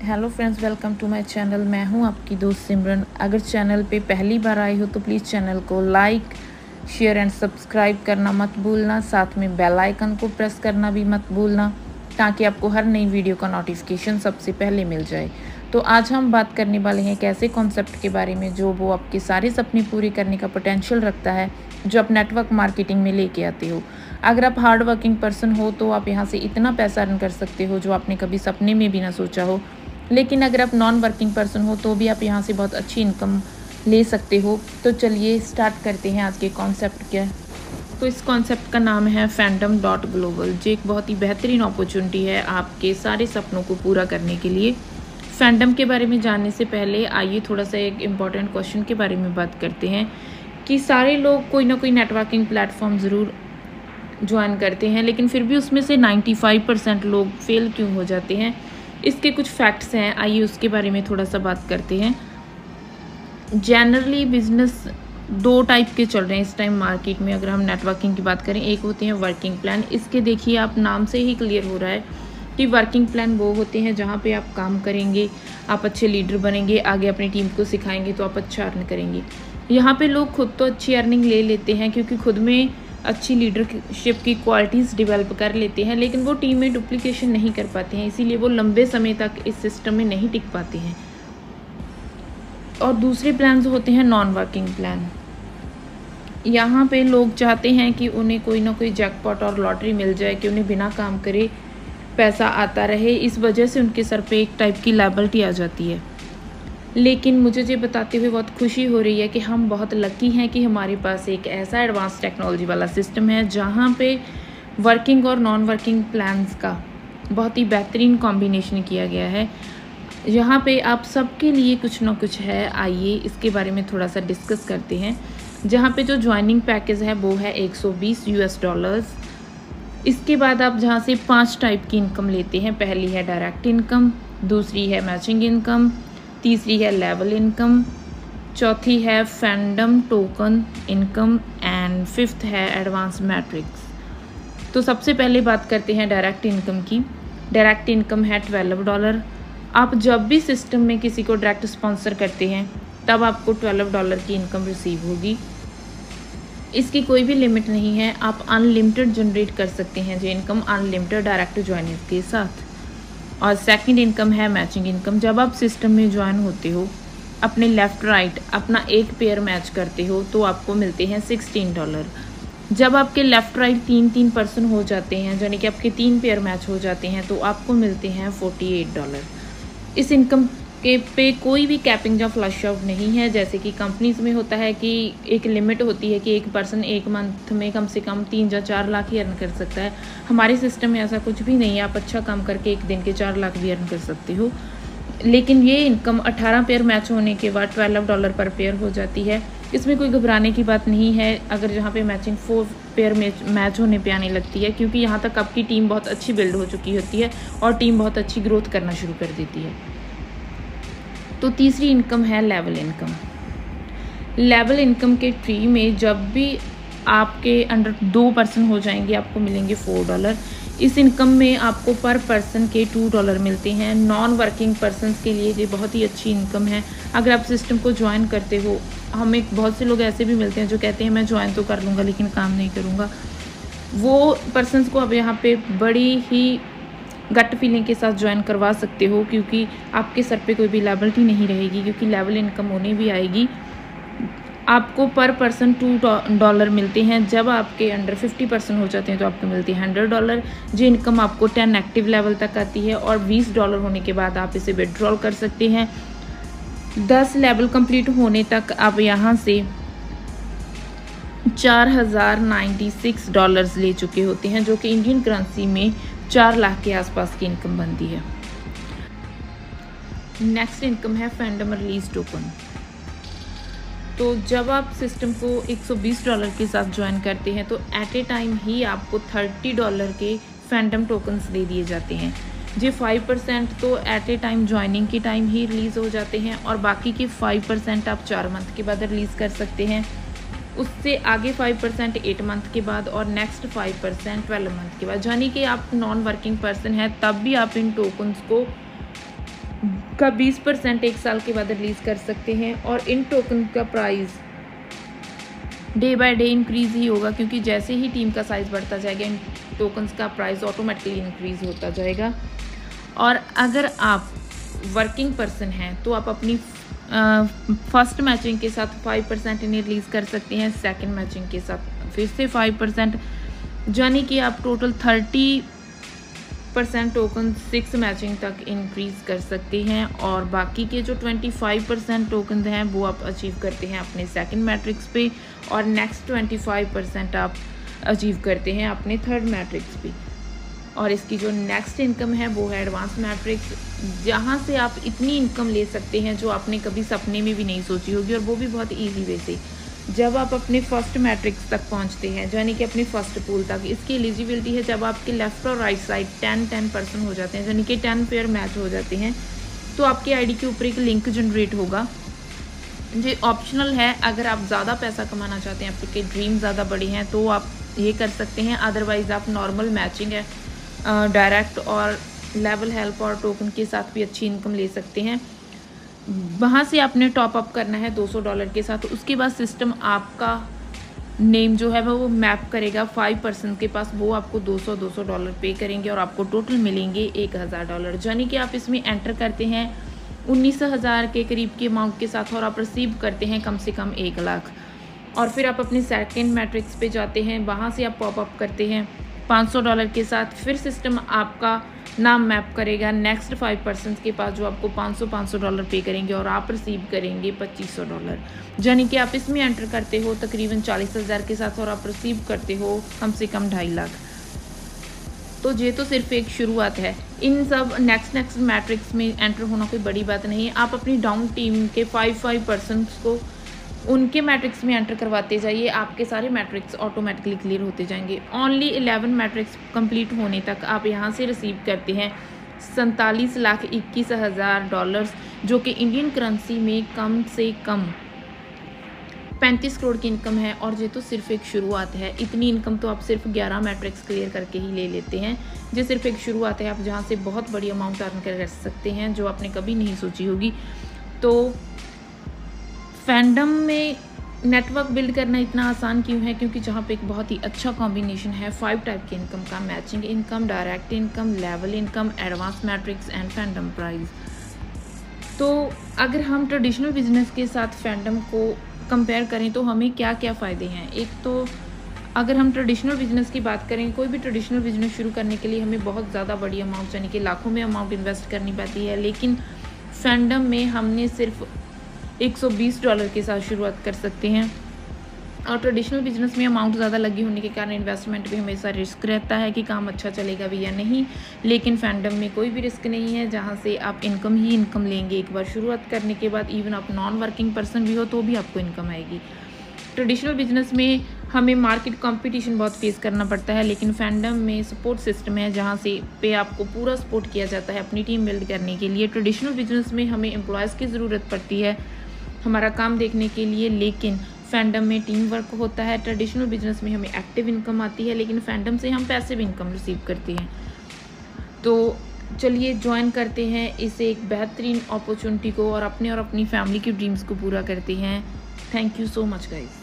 Hello friends, welcome to my channel. मैं हूं आपकी दोस्त सिमरन। अगर चैनल पे पहली बार आए हो तो प्लीज़ चैनल को लाइक, शेयर एंड सब्सक्राइब करना मत भूलना। साथ में बेल आइकन को प्रेस करना भी मत भूलना ताकि आपको हर नई वीडियो का नोटिफिकेशन सबसे पहले मिल जाए। तो आज हम बात करने वाले हैं एक ऐसे कॉन्सेप्ट के बारे में जो वो आपके सारे सपने पूरे करने का पोटेंशियल रखता है, जो आप नेटवर्क मार्केटिंग में लेके आते हो। अगर आप हार्ड वर्किंग पर्सन हो तो आप यहाँ से इतना पैसा अर्न कर सकते हो जो आपने कभी सपने में भी ना सोचा हो। लेकिन अगर आप नॉन वर्किंग पर्सन हो तो भी आप यहाँ से बहुत अच्छी इनकम ले सकते हो। तो चलिए स्टार्ट करते हैं आज के कॉन्सेप्ट क्या। तो इस कॉन्सेप्ट का नाम है फैंडम.ग्लोबल, जो एक बहुत ही बेहतरीन अपॉर्चुनिटी है आपके सारे सपनों को पूरा करने के लिए। फैंडम के बारे में जानने से पहले आइए थोड़ा सा एक इम्पॉर्टेंट क्वेश्चन के बारे में बात करते हैं कि सारे लोग कोई ना कोई नेटवर्किंग प्लेटफॉर्म ज़रूर ज्वाइन करते हैं, लेकिन फिर भी उसमें से 95% लोग फेल क्यों हो जाते हैं। इसके कुछ फैक्ट्स हैं, आइए उसके बारे में थोड़ा सा बात करते हैं। जनरली बिजनेस दो टाइप के चल रहे हैं इस टाइम मार्केट में। अगर हम नेटवर्किंग की बात करें, एक होते हैं वर्किंग प्लान। इसके देखिए आप नाम से ही क्लियर हो रहा है कि वर्किंग प्लान वो होते हैं जहाँ पे आप काम करेंगे, आप अच्छे लीडर बनेंगे, आगे अपनी टीम को सिखाएंगे तो आप अच्छा अर्न करेंगे। यहाँ पे लोग खुद तो अच्छी अर्निंग ले लेते हैं क्योंकि खुद में अच्छी लीडरशिप की क्वालिटीज़ डेवलप कर लेते हैं, लेकिन वो टीम में डुप्लीकेशन नहीं कर पाते हैं, इसीलिए वो लंबे समय तक इस सिस्टम में नहीं टिक पाते हैं। और दूसरे प्लान्स होते हैं नॉन वर्किंग प्लान। यहाँ पे लोग चाहते हैं कि उन्हें कोई ना कोई जैकपॉट और लॉटरी मिल जाए कि उन्हें बिना काम करे पैसा आता रहे। इस वजह से उनके सर पे एक टाइप की लायबिलिटी आ जाती है। लेकिन मुझे ये बताते हुए बहुत खुशी हो रही है कि हम बहुत लकी हैं कि हमारे पास एक ऐसा एडवांस टेक्नोलॉजी वाला सिस्टम है जहाँ पे वर्किंग और नॉन वर्किंग प्लान्स का बहुत ही बेहतरीन कॉम्बिनेशन किया गया है। यहाँ पे आप सबके लिए कुछ ना कुछ है। आइए इसके बारे में थोड़ा सा डिस्कस करते हैं। जहाँ पे जो ज्वाइनिंग पैकेज है वो है $120। इसके बाद आप जहाँ से 5 टाइप की इनकम लेते हैं। पहली है डायरेक्ट इनकम, दूसरी है मैचिंग इनकम, तीसरी है लेवल इनकम, चौथी है fandom token income and fifth है एडवांस मैट्रिक्स। तो सबसे पहले बात करते हैं डायरेक्ट इनकम की। डायरेक्ट इनकम है $12। आप जब भी सिस्टम में किसी को डायरेक्ट स्पॉन्सर करते हैं तब आपको $12 की इनकम रिसीव होगी। इसकी कोई भी लिमिट नहीं है, आप अनलिमिटेड जनरेट कर सकते हैं जो इनकम अनलिमिटेड डायरेक्ट ज्वाइनिंग के साथ। और सेकंड इनकम है मैचिंग इनकम। जब आप सिस्टम में ज्वाइन होते हो, अपने लेफ़्ट राइट अपना एक पेयर मैच करते हो तो आपको मिलते हैं $16। जब आपके लेफ़्ट राइट 3-3 पर्सन हो जाते हैं, यानी कि आपके 3 पेयर मैच हो जाते हैं, तो आपको मिलते हैं $48। इस इनकम के पे कोई भी कैपिंग या फ्लश आउट नहीं है, जैसे कि कंपनीज़ में होता है कि एक लिमिट होती है कि एक पर्सन एक मंथ में कम से कम 3 या 4 लाख ही अर्न कर सकता है। हमारे सिस्टम में ऐसा कुछ भी नहीं है, आप अच्छा काम करके एक दिन के 4 लाख भी अर्न कर सकते हो। लेकिन ये इनकम 18 पेयर मैच होने के बाद $12 पर पेयर हो जाती है। इसमें कोई घबराने की बात नहीं है अगर जहाँ पे मैचिंग 4 पेयर मैच होने पे आने लगती है, क्योंकि यहाँ तक आपकी टीम बहुत अच्छी बिल्ड हो चुकी होती है और टीम बहुत अच्छी ग्रोथ करना शुरू कर देती है। तो तीसरी इनकम है लेवल इनकम। लेवल इनकम के ट्री में जब भी आपके अंडर 2 पर्सन हो जाएंगे आपको मिलेंगे $4। इस इनकम में आपको पर पर्सन के $2 मिलते हैं। नॉन वर्किंग पर्सनस के लिए ये बहुत ही अच्छी इनकम है। अगर आप सिस्टम को ज्वाइन करते हो, हमें बहुत से लोग ऐसे भी मिलते हैं जो कहते हैं मैं ज्वाइन तो कर लूँगा लेकिन काम नहीं करूँगा। वो पर्सनस को अब यहाँ पे बड़ी ही गट फीलिंग के साथ ज्वाइन करवा सकते हो, क्योंकि आपके सर पे कोई भी लायबिलिटी नहीं रहेगी, क्योंकि लेवल इनकम उन्हें भी आएगी। आपको पर पर्सन $2 मिलते हैं। जब आपके अंडर 50 पर्सन हो जाते हैं तो आपको मिलती है $100। जो इनकम आपको 10 एक्टिव लेवल तक आती है और $20 होने के बाद आप इसे विड्रॉल कर सकते हैं। 10 लेवल कंप्लीट होने तक आप यहाँ से $4096 ले चुके होते हैं, जो कि इंडियन करेंसी में 4 लाख के आसपास की इनकम बनती है। नेक्स्ट इनकम है फैंडम रिलीज टोकन। तो जब आप सिस्टम को $120 के साथ ज्वाइन करते हैं तो एट ए टाइम ही आपको $30 के फैंडम टोकन्स दे दिए जाते हैं। जो 5% तो एट ए टाइम ज्वाइनिंग के टाइम ही रिलीज़ हो जाते हैं और बाकी के 5% आप 4 मंथ के बाद रिलीज़ कर सकते हैं। उससे आगे 5% 8 मंथ के बाद और नेक्स्ट 5% 12 मंथ के बाद। यानी कि आप नॉन वर्किंग पर्सन हैं तब भी आप इन टोकन्स को का 20% 1 साल के बाद रिलीज़ कर सकते हैं। और इन टोकन का price day by day increase ही होगा, क्योंकि जैसे ही टीम का साइज़ बढ़ता जाएगा इन टोकन्स का प्राइस ऑटोमेटिकली इंक्रीज़ होता जाएगा। और अगर आप वर्किंग पर्सन हैं तो आप अपनी फर्स्ट मैचिंग के साथ 5% इन्हें रिलीज़ कर सकते हैं, सेकंड मैचिंग के साथ फिर से 5%, यानी कि आप टोटल 30% टोकन 6 मैचिंग तक इंक्रीज़ कर सकते हैं। और बाकी के जो 25% टोकन हैं वो आप अचीव करते हैं अपने सेकंड मैट्रिक्स पे, और नेक्स्ट 25% आप अचीव करते हैं अपने थर्ड मैट्रिक्स पे। और इसकी जो नेक्स्ट इनकम है वो है एडवांस मैट्रिक्स, जहाँ से आप इतनी इनकम ले सकते हैं जो आपने कभी सपने में भी नहीं सोची होगी, और वो भी बहुत ईजी वे से। जब आप अपने फर्स्ट मैट्रिक्स तक पहुँचते हैं, यानी कि अपनी फर्स्ट पूल तक, इसकी एलिजिबिलिटी है जब आपके लेफ्ट और राइट साइड 10% हो जाते हैं, यानी कि 10 पेयर मैच हो जाते हैं, तो आपकी आईडी के ऊपर एक लिंक जनरेट होगा। ये ऑप्शनल है, अगर आप ज़्यादा पैसा कमाना चाहते हैं, आपके ड्रीम ज़्यादा बड़े हैं तो आप ये कर सकते हैं। अदरवाइज़ आप नॉर्मल मैचिंग है डायरेक्ट और लेवल हेल्प और टोकन के साथ भी अच्छी इनकम ले सकते हैं। वहाँ से आपने टॉप अप करना है $200 के साथ। उसके बाद सिस्टम आपका नेम जो है वो मैप करेगा 5% के पास, वो आपको $200 पे करेंगे और आपको टोटल मिलेंगे $1000, यानी कि आप इसमें एंटर करते हैं 19,000 के करीब के अमाउंट के साथ और आप रिसीव करते हैं कम से कम 1 लाख। और फिर आप अपने सेकंड मैट्रिक्स पे जाते हैं, वहाँ से आप पॉप अप करते हैं $500 के साथ। फिर सिस्टम आपका नाम मैप करेगा नेक्स्ट 5% के पास, जो आपको $500 पे करेंगे और आप रिसीव करेंगे $2500, यानी कि आप इसमें एंटर करते हो तकरीबन 40,000 के साथ और आप रिसीव करते हो कम से कम 2.5 लाख। तो ये तो सिर्फ एक शुरुआत है। इन सब नेक्स्ट मैट्रिक्स में एंटर होना कोई बड़ी बात नहीं है। आप अपनी डाउन टीम के 5% को उनके मैट्रिक्स में एंटर करवाते जाइए, आपके सारे मैट्रिक्स ऑटोमेटिकली क्लियर होते जाएंगे। ओनली 11 मैट्रिक्स कंप्लीट होने तक आप यहाँ से रिसीव करते हैं $47,21,000, जो कि इंडियन करेंसी में कम से कम 35 करोड़ की इनकम है। और ये तो सिर्फ एक शुरुआत है। इतनी इनकम तो आप सिर्फ 11 मैट्रिक्स क्लियर करके ही ले लेते हैं। ये सिर्फ एक शुरुआत है, आप जहाँ से बहुत बड़ी अमाउंट अर्न कर सकते हैं जो आपने कभी नहीं सोची होगी। तो फैंडम में नेटवर्क बिल्ड करना इतना आसान क्यों है? क्योंकि जहाँ पे एक बहुत ही अच्छा कॉम्बिनेशन है 5 टाइप के इनकम का, matching income, direct income, level income, advance matrix and fandom price. तो अगर हम ट्रेडिशनल बिजनेस के साथ फैंडम को कंपेयर करें तो हमें क्या क्या फ़ायदे हैं? एक तो अगर हम ट्रेडिशनल बिजनेस की बात करें, कोई भी ट्रेडिशनल बिजनेस शुरू करने के लिए हमें बहुत ज़्यादा बड़ी अमाउंट, यानी कि लाखों में अमाउंट इन्वेस्ट करनी पड़ती है, लेकिन फैंडम में हमने सिर्फ $120 के साथ शुरुआत कर सकते हैं। और ट्रेडिशनल बिजनेस में अमाउंट ज़्यादा लगी होने के कारण इन्वेस्टमेंट भी हमेशा रिस्क रहता है कि काम अच्छा चलेगा भी या नहीं, लेकिन फैंडम में कोई भी रिस्क नहीं है, जहां से आप इनकम ही इनकम लेंगे। एक बार शुरुआत करने के बाद इवन आप नॉन वर्किंग पर्सन भी हो तो भी आपको इनकम आएगी। ट्रेडिशनल बिजनेस में हमें मार्केट कंपटीशन बहुत फेस करना पड़ता है, लेकिन फैंडम में सपोर्ट सिस्टम है जहाँ से पे आपको पूरा सपोर्ट किया जाता है अपनी टीम बिल्ड करने के लिए। ट्रेडिशनल बिजनेस में हमें एम्प्लॉयज़ की ज़रूरत पड़ती है हमारा काम देखने के लिए, लेकिन फैंडम में टीम वर्क होता है। ट्रेडिशनल बिजनेस में हमें एक्टिव इनकम आती है, लेकिन फैंडम से हम पैसिव इनकम रिसीव करते हैं। तो चलिए ज्वाइन करते हैं इस एक बेहतरीन अपॉर्चुनिटी को और अपने और अपनी फैमिली के ड्रीम्स को पूरा करते हैं। Thank you so much guys.